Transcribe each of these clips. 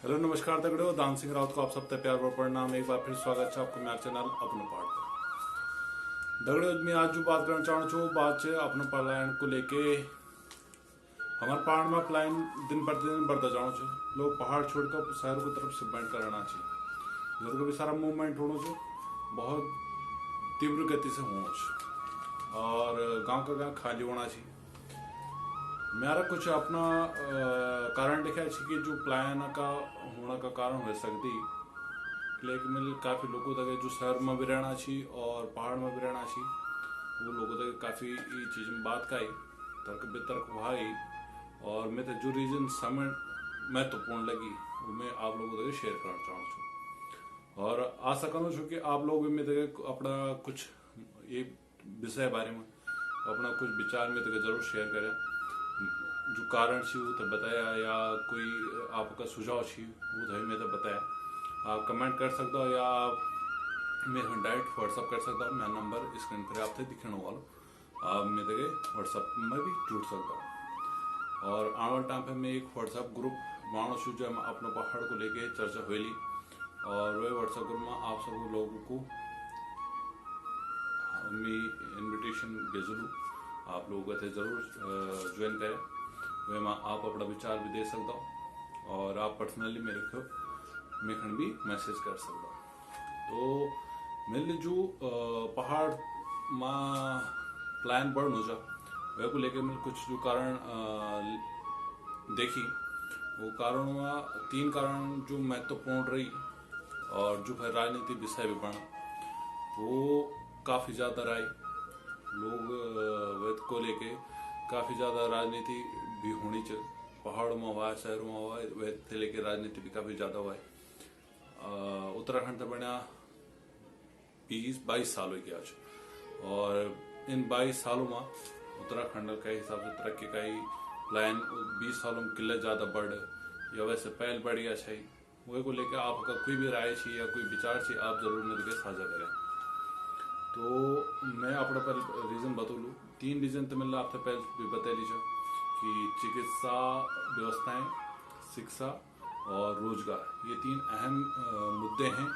Hello नमस्कार दगड़ो, दान सिंह राउत को आप सबसे प्यार और प्रणाम। एक बार फिर स्वागत है आपको मेरा चैनल अपनो पार्ट पर। दगड़ो मैं आज जो बात करना चाहूँ छू बात है अपनो पलायन को लेके। हमारे पहाड़ में पलायन दिन प्रतिदिन बढ़ता जाना छो। लोग पहाड़ छोड़कर शहरों की तरफ शिफ्ट करना चाहिए। जब भी सारा मूवमेंट होना छो बहुत तीव्र गति से होना छो और गांव का गांव खाली होना चाहिए। मेरा कुछ अपना कारण लिखा है कि जो प्लान का होने का कारण हो सकती लेकिन मिल काफ़ी लोगों तक जो शहर में भी रहना चाहिए और पहाड़ में भी रहना चाहिए वो लोगों तक काफ़ी ये चीज़ में बात का आई तर्क वितर्क भाई और मैं तो जो रीजन समय महत्वपूर्ण लगी वो मैं आप लोगों तक शेयर करना चाहूँ छूँ और आशा करूँ छूँ कि आप लोग भी मेरे अपना कुछ ये विषय बारे में अपना कुछ विचार में तक जरूर शेयर करें। जो कारण छी वो तो बताया या कोई आपका सुझाव छी वो तो मैं तो बताया। आप कमेंट कर सकते हो या आप मेरे डायरेक्ट व्हाट्सअप कर सकता हूँ। मेरा नंबर स्क्रीन पर आपसे दिखने वाला आप मेरे व्हाट्सअप में भी जुड़ सकता हूँ। और आने वाले टाइम पे मैं एक व्हाट्सअप ग्रुप बनाना छू जो अपने पहाड़ को लेके चर्चा हुई और वही व्हाट्सअप ग्रुप में आप सब लोगों को मैं इन्विटेशन भेजूँ। आप लोगों को जरूर ज्वाइन करें। वे में आप अपना विचार भी दे सकता हो और आप पर्सनली मेरे को मेखन भी मैसेज कर सकता हो। तो मेरे जो पहाड़ में प्लान बढ़ जा वे को लेके मैं कुछ जो कारण देखी वो कारण में 3 कारण जो महत्वपूर्ण रही और जो है राजनीति विषय भी बना वो काफ़ी ज़्यादा रही। लोग वेद को लेके काफ़ी ज़्यादा राजनीति भी होनी चाहिए। पहाड़ों में हुआ है, शहरों में हुआ है, वेद से लेके राजनीति भी काफ़ी ज़्यादा हुआ है। उत्तराखंड तो बना 20-22 साल हो गया आज और इन 22 सालों में उत्तराखंड के हिसाब से तरक्की का ही प्लान 20 सालों में किले ज़्यादा बढ़ या वैसे पहल बढ़ गया चाहिए। वही को लेकर आपका कोई भी राय चाहिए या कोई विचार चाहिए आप जरूर मेरे के साझा करें। तो मैं अपना पर रीज़न बता लूँ 3 रीज़न तो मैंने आपसे पहले भी बता लीजिए कि चिकित्सा व्यवस्थाएं, शिक्षा और रोजगार ये 3 अहम मुद्दे हैं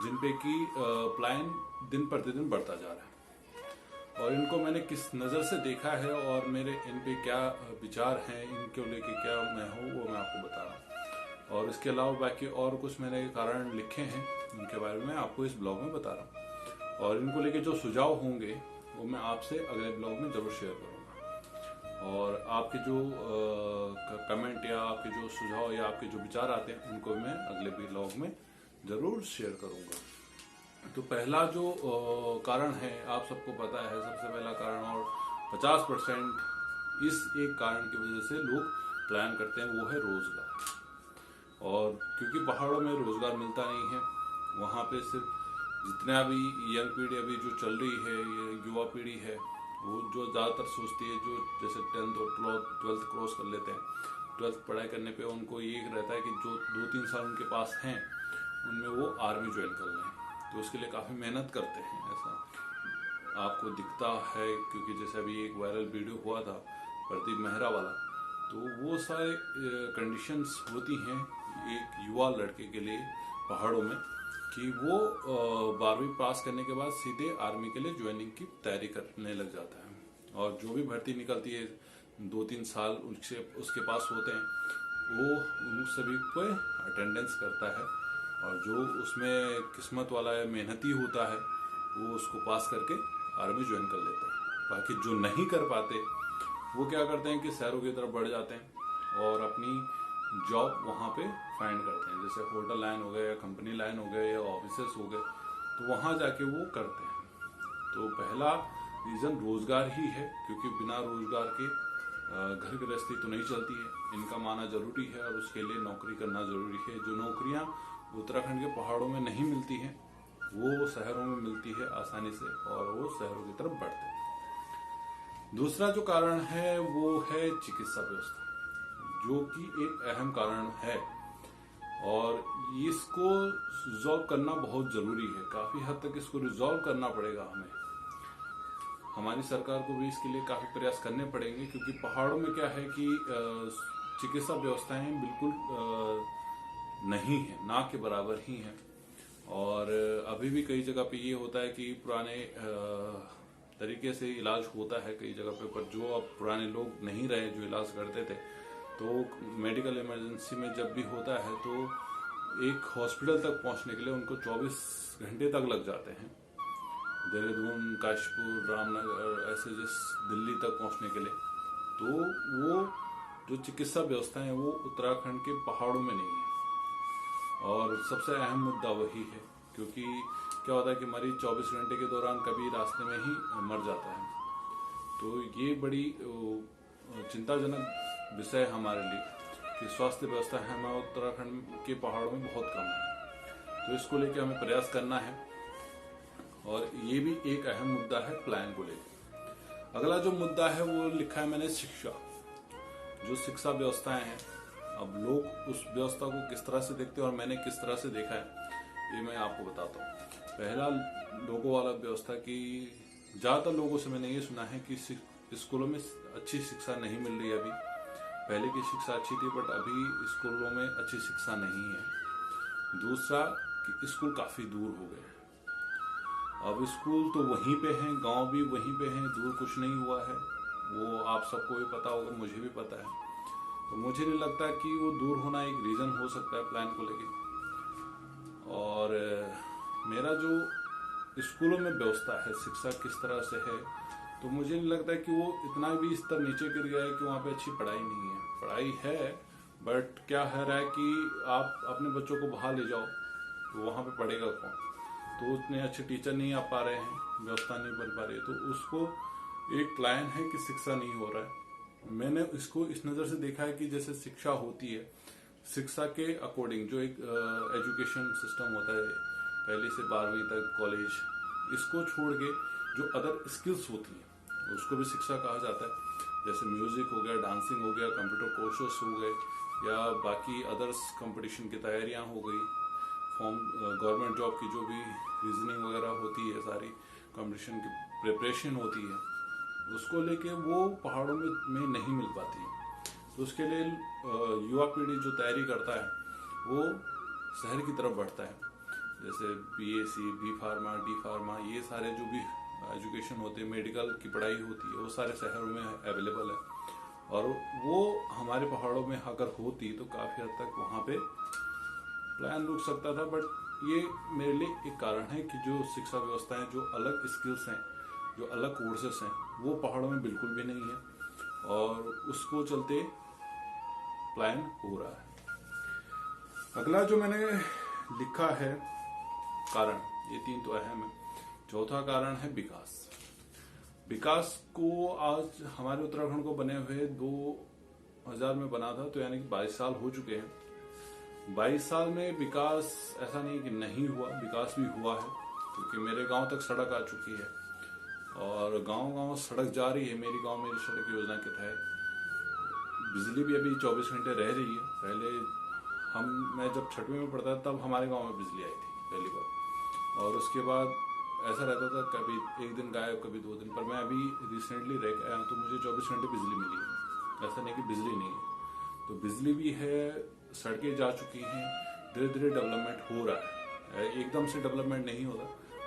जिन पे कि प्लान दिन प्रतिदिन बढ़ता जा रहा है और इनको मैंने किस नज़र से देखा है और मेरे इन पे क्या विचार हैं इनको लेके क्या मैं हूँ वो मैं आपको बता रहा हूँ। और इसके अलावा बाकी और कुछ मैंने कारण लिखे हैं उनके बारे में आपको इस ब्लॉग में बता रहा हूँ और इनको लेके जो सुझाव होंगे वो मैं आपसे अगले ब्लॉग में जरूर शेयर करूँगा। और आपके जो कमेंट या आपके जो सुझाव या आपके जो विचार आते हैं उनको मैं अगले ब्लॉग में जरूर शेयर करूँगा। तो पहला जो कारण है आप सबको पता है सबसे पहला कारण और 50% इस एक कारण की वजह से लोग प्लान करते हैं वो है रोजगार। और क्योंकि पहाड़ों में रोजगार मिलता नहीं है वहाँ पे सिर्फ जितना भी यंग पीढ़ी अभी जो चल रही है ये युवा पीढ़ी है वो जो ज़्यादातर सोचती है जो जैसे 10th और 12th क्रॉस कर लेते हैं 12th पढ़ाई करने पे उनको ये रहता है कि जो 2-3 साल उनके पास हैं उनमें वो आर्मी ज्वाइन कर लें। तो उसके लिए काफ़ी मेहनत करते हैं ऐसा आपको दिखता है क्योंकि जैसे अभी एक वायरल वीडियो हुआ था प्रदीप मेहरा वाला तो वो सारे कंडीशंस होती हैं एक युवा लड़के के लिए पहाड़ों में कि वो 12वीं पास करने के बाद सीधे आर्मी के लिए ज्वाइनिंग की तैयारी करने लग जाता है और जो भी भर्ती निकलती है 2-3 साल उसके पास होते हैं वो उन सभी पे अटेंडेंस करता है और जो उसमें किस्मत वाला है मेहनती होता है वो उसको पास करके आर्मी ज्वाइन कर लेता है। बाकी जो नहीं कर पाते वो क्या करते हैं कि शहरों की तरफ बढ़ जाते हैं और अपनी जॉब वहाँ पे फाइंड करते हैं जैसे होटल लाइन हो गए या कंपनी लाइन हो गए या ऑफिसेस हो गए तो वहाँ जाके वो करते हैं। तो पहला रीज़न रोजगार ही है क्योंकि बिना रोजगार के घर गृहस्थी तो नहीं चलती है इनका माना जरूरी है और उसके लिए नौकरी करना जरूरी है। जो नौकरियाँ उत्तराखंड के पहाड़ों में नहीं मिलती हैं वो शहरों में मिलती है आसानी से और वो शहरों की तरफ बढ़ते हैं। दूसरा जो कारण है वो है चिकित्सा व्यवस्था जो कि एक अहम कारण है और इसको रिजॉल्व करना बहुत जरूरी है। काफी हद तक इसको रिजॉल्व करना पड़ेगा हमें। हमारी सरकार को भी इसके लिए काफी प्रयास करने पड़ेंगे क्योंकि पहाड़ों में क्या है कि चिकित्सा व्यवस्थाएं बिल्कुल नहीं है, ना के बराबर ही है। और अभी भी कई जगह पे ये होता है कि पुराने तरीके से इलाज होता है कई जगह पे, पर जो अब पुराने लोग नहीं रहे जो इलाज करते थे, तो मेडिकल इमरजेंसी में जब भी होता है तो एक हॉस्पिटल तक पहुंचने के लिए उनको 24 घंटे तक लग जाते हैं। देहरादून, काशीपुर, रामनगर, ऐसे जिस दिल्ली तक पहुंचने के लिए। तो वो जो चिकित्सा व्यवस्था है वो उत्तराखंड के पहाड़ों में नहीं है। और सबसे अहम मुद्दा वही है, क्योंकि क्या होता है कि मरीज 24 घंटे के दौरान कभी रास्ते में ही मर जाता है। तो ये बड़ी चिंताजनक विषय है हमारे लिए कि स्वास्थ्य व्यवस्था है हमारे उत्तराखंड के पहाड़ों में बहुत कम है। तो इसको लेकर हमें प्रयास करना है। और ये भी एक अहम मुद्दा है प्लान को लेकर। अगला जो मुद्दा है वो लिखा है मैंने शिक्षा। जो शिक्षा व्यवस्थाएं हैं, अब लोग उस व्यवस्था को किस तरह से देखते हैं और मैंने किस तरह से देखा है, ये मैं आपको बताता हूँ। पहला, लोगों वाला व्यवस्था की ज्यादातर लोगों से मैंने ये सुना है कि स्कूलों में अच्छी शिक्षा नहीं मिल रही अभी। पहले की शिक्षा अच्छी थी, बट अभी स्कूलों में अच्छी शिक्षा नहीं है। दूसरा कि स्कूल काफी दूर हो गए। अब स्कूल तो वहीं पे हैं, गांव भी वहीं पे हैं, दूर कुछ नहीं हुआ है। वो आप सबको भी पता होगा, मुझे भी पता है। तो मुझे नहीं लगता कि वो दूर होना एक रीजन हो सकता है प्लान को लेके। और मेरा जो स्कूलों में व्यवस्था है, शिक्षा किस तरह से है, तो मुझे नहीं लगता कि वो इतना भी स्तर नीचे गिर गया है कि वहाँ पे अच्छी पढ़ाई नहीं है। पढ़ाई है, बट क्या है रहा है कि आप अपने बच्चों को बाहर ले जाओ तो वहाँ पे पढ़ेगा कौन? तो उतने अच्छे टीचर नहीं आ पा रहे हैं, व्यवस्था नहीं बन पा रही है। तो उसको एक क्लाइन है कि शिक्षा नहीं हो रहा है। मैंने इसको इस नज़र से देखा है कि जैसे शिक्षा होती है, शिक्षा के अकॉर्डिंग जो एक एजुकेशन सिस्टम होता है, पहले से 12वीं तक कॉलेज, इसको छोड़ के जो अदर स्किल्स होती है उसको भी शिक्षा कहा जाता है। जैसे म्यूजिक हो गया, डांसिंग हो गया, कंप्यूटर कोर्सेस हो गए, या बाकी अदर्स कंपटीशन की तैयारियां हो गई, फॉर्म गवर्नमेंट जॉब की जो भी रीजनिंग वगैरह होती है, सारी कंपटीशन की प्रिपरेशन होती है, उसको लेके वो पहाड़ों में नहीं मिल पाती है। तो उसके लिए युवा पीढ़ी जो तैयारी करता है वो शहर की तरफ बढ़ता है। जैसे BSc, B pharma, D pharma, ये सारे जो भी एजुकेशन होते हैं, मेडिकल की पढ़ाई होती है, वो सारे शहरों में अवेलेबल है। और वो हमारे पहाड़ों में अगर होती तो काफ़ी हद तक वहाँ पे प्लान रुक सकता था। बट ये मेरे लिए एक कारण है कि जो शिक्षा व्यवस्था है, जो अलग स्किल्स हैं, जो अलग कोर्सेस हैं, वो पहाड़ों में बिल्कुल भी नहीं है। और उसको चलते प्लान हो रहा है। अगला जो मैंने लिखा है कारण, ये 3 तो अहम है। चौथा कारण है विकास। विकास को आज हमारे उत्तराखंड को बने हुए 2000 में बना था, तो यानी कि 22 साल हो चुके हैं। 22 साल में विकास ऐसा नहीं कि नहीं हुआ, विकास भी हुआ है। क्योंकि मेरे गांव तक सड़क आ चुकी है और गांव-गांव सड़क जा रही है। मेरी गांव मेरी सड़क योजना के तहत बिजली भी अभी 24 घंटे रह रही है। पहले मैं जब 6वीं में पढ़ता था तब हमारे गांव में बिजली आई थी पहली बार, और उसके बाद ऐसा रहता था कभी एक दिन गायब, कभी 2 दिन। पर मैं अभी रिसेंटली रह गया तो मुझे 24 घंटे बिजली मिली है। ऐसा नहीं कि बिजली नहीं है। तो बिजली भी है, सड़कें जा चुकी हैं, धीरे धीरे डेवलपमेंट हो रहा है। एकदम से डेवलपमेंट नहीं होता,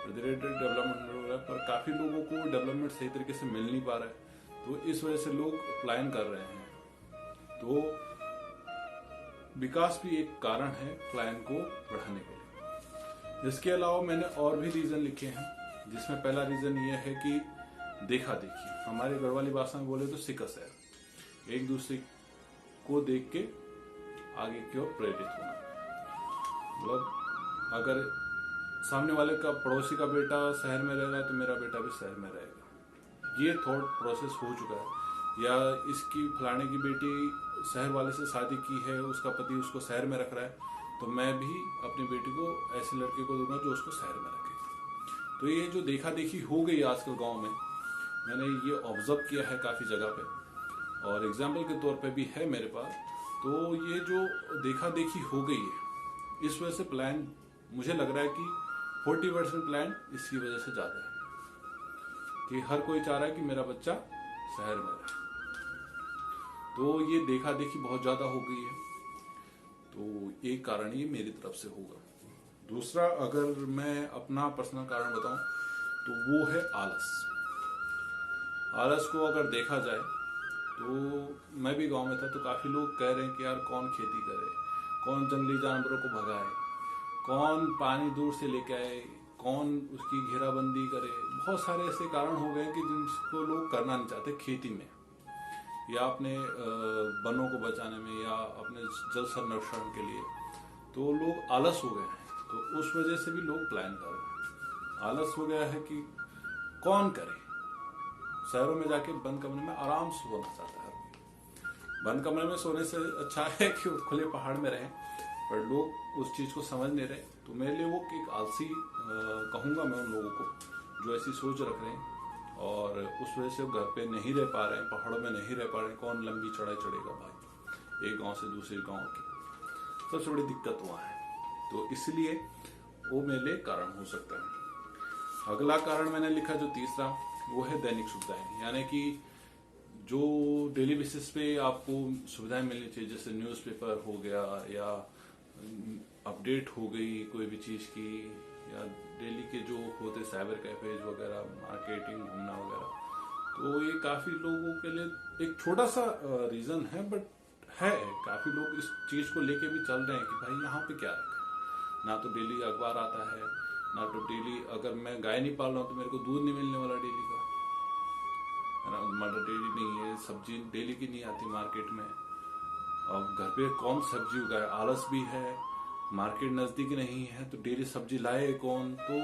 धीरे धीरे डेवलपमेंट हो रहा है। पर काफ़ी लोगों को डेवलपमेंट सही तरीके से मिल नहीं पा रहा है, तो इस वजह से लोग प्लान कर रहे हैं। तो विकास भी एक कारण है प्लान को बढ़ाने के लिए। इसके अलावा मैंने और भी रीजन लिखे हैं, जिसमें पहला रीजन ये है कि देखा देखी। हमारे गढ़वाली भाषा में बोले तो सिकस है, एक दूसरे को देख के आगे की ओर प्रेरित होना। मतलब अगर सामने वाले का, पड़ोसी का बेटा शहर में रह रहा है तो मेरा बेटा भी शहर में रहेगा, ये थॉट प्रोसेस हो चुका है। या इसकी फलाने की बेटी शहर वाले से शादी की है, उसका पति उसको शहर में रख रहा है, तो मैं भी अपनी बेटी को ऐसे लड़के को दूंगा जो उसको शहर में रखेगा। तो ये जो देखा देखी हो गई आजकल गांव में, मैंने ये ऑब्जर्व किया है काफी जगह पे, और एग्जाम्पल के तौर पे भी है मेरे पास। तो ये जो देखा देखी हो गई है, इस वजह से प्लान, मुझे लग रहा है कि 40% प्लान इसकी वजह से ज्यादा है कि हर कोई चाह रहा है कि मेरा बच्चा शहर में रहे। तो ये देखा देखी बहुत ज्यादा हो गई है। तो एक कारण ये मेरी तरफ से होगा। दूसरा, अगर मैं अपना पर्सनल कारण बताऊं तो वो है आलस। आलस को अगर देखा जाए तो मैं भी गांव में था, तो काफी लोग कह रहे हैं कि यार कौन खेती करे, कौन जंगली जानवरों को भगाए, कौन पानी दूर से लेके आए, कौन उसकी घेराबंदी करे। बहुत सारे ऐसे कारण हो गए कि जिनको लोग करना नहीं चाहते खेती में, या अपने वनों को बचाने में, या अपने जल संरक्षण के लिए। तो लोग आलस हो गए हैं, तो उस वजह से भी लोग प्लान कर रहे हैं। आलस हो गया है कि कौन करे। शहरों में जाके बंद कमरे में आराम से सोना चाहता है। बंद कमरे में सोने से अच्छा है कि खुले पहाड़ में रहें, पर लोग उस चीज को समझ नहीं रहे। तो मेरे लिए वो एक आलसी कहूंगा मैं उन लोगों को जो ऐसी सोच रख रहे हैं और उस वजह से घर पे नहीं रह पा रहे हैं, पहाड़ों में नहीं रह पा रहे हैं। कौन लंबी चढ़ाई चढ़ेगा भाई, एक गांव से दूसरे गांव की। सबसे बड़ी दिक्कत वहां है, तो इसलिए वो मेरे लिए कारण हो सकता है। अगला कारण मैंने लिखा जो तीसरा, वो है दैनिक सुविधाएं, यानी कि जो डेली बेसिस पे आपको सुविधाएं मिलनी चाहिए, जैसे न्यूज़पेपर हो गया, या अपडेट हो गई कोई भी चीज की, या डेली के जो होते साइबर कैफेज वगैरह, मार्केटिंग, घूमना वगैरह। तो ये काफी लोगों के लिए एक छोटा सा रीजन है, बट है काफी लोग इस चीज को लेके भी चल रहे हैं कि भाई यहाँ पे क्या रखा है। ना तो डेली अखबार आता है, ना तो डेली, अगर मैं गाय नहीं पाल रहा हूँ तो मेरे को दूध नहीं मिलने वाला डेली का, है ना। मतलब डेली नहीं है, सब्जी डेली की नहीं आती मार्केट में। अब घर पे कौन सब्जी उगाए, आलस भी है, मार्केट नजदीक नहीं है, तो डेली सब्जी लाए कौन। तो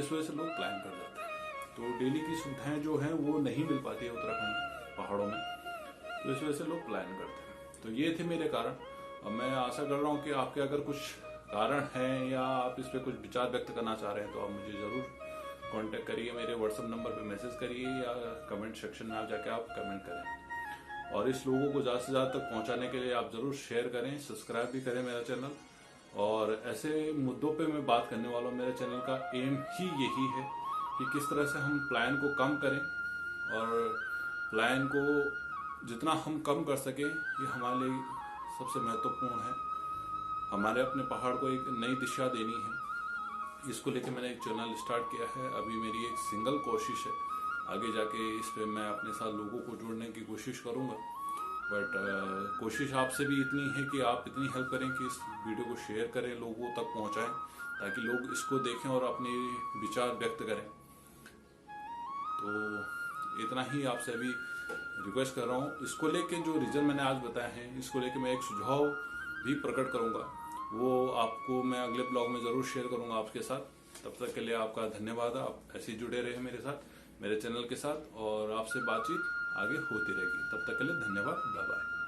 इस वजह से लोग प्लान कर जाते हैं। तो डेली की सुविधाएं जो है वो नहीं मिल पाती है उत्तराखंड पहाड़ों में, तो इस वजह से लोग प्लान करते हैं। तो ये थे मेरे कारण। अब मैं आशा कर रहा हूँ कि आपके अगर कुछ कारण हैं या आप इस पर कुछ विचार व्यक्त करना चाह रहे हैं तो आप मुझे जरूर कांटेक्ट करिए, मेरे व्हाट्सएप नंबर पे मैसेज करिए, या कमेंट सेक्शन में आप जाके आप कमेंट करें। और इस लोगों को ज़्यादा से ज़्यादा तक पहुंचाने के लिए आप जरूर शेयर करें, सब्सक्राइब भी करें मेरा चैनल। और ऐसे मुद्दों पे मैं बात करने वाला हूँ। मेरे चैनल का एम ही यही है कि किस तरह से हम प्लान को कम करें, और प्लान को जितना हम कम कर सकें ये हमारे लिए सबसे महत्वपूर्ण है। हमारे अपने पहाड़ को एक नई दिशा देनी है, इसको लेके मैंने एक चैनल स्टार्ट किया है। अभी मेरी एक सिंगल कोशिश है, आगे जाके इस पे मैं अपने साथ लोगों को जोड़ने की कोशिश करूंगा। बट कोशिश आपसे भी इतनी है कि आप इतनी हेल्प करें कि इस वीडियो को शेयर करें, लोगों तक पहुंचाएं, ताकि लोग इसको देखें और अपने विचार व्यक्त करें। तो इतना ही आपसे अभी रिक्वेस्ट कर रहा हूँ। इसको लेके जो रीजन मैंने आज बताए हैं, इसको लेके मैं एक सुझाव भी प्रकट करूंगा, वो आपको मैं अगले ब्लॉग में जरूर शेयर करूंगा आपके साथ। तब तक के लिए आपका धन्यवाद। आप ऐसे ही जुड़े रहे मेरे साथ, मेरे चैनल के साथ, और आपसे बातचीत आगे होती रहेगी। तब तक के लिए धन्यवाद, बाय बाय।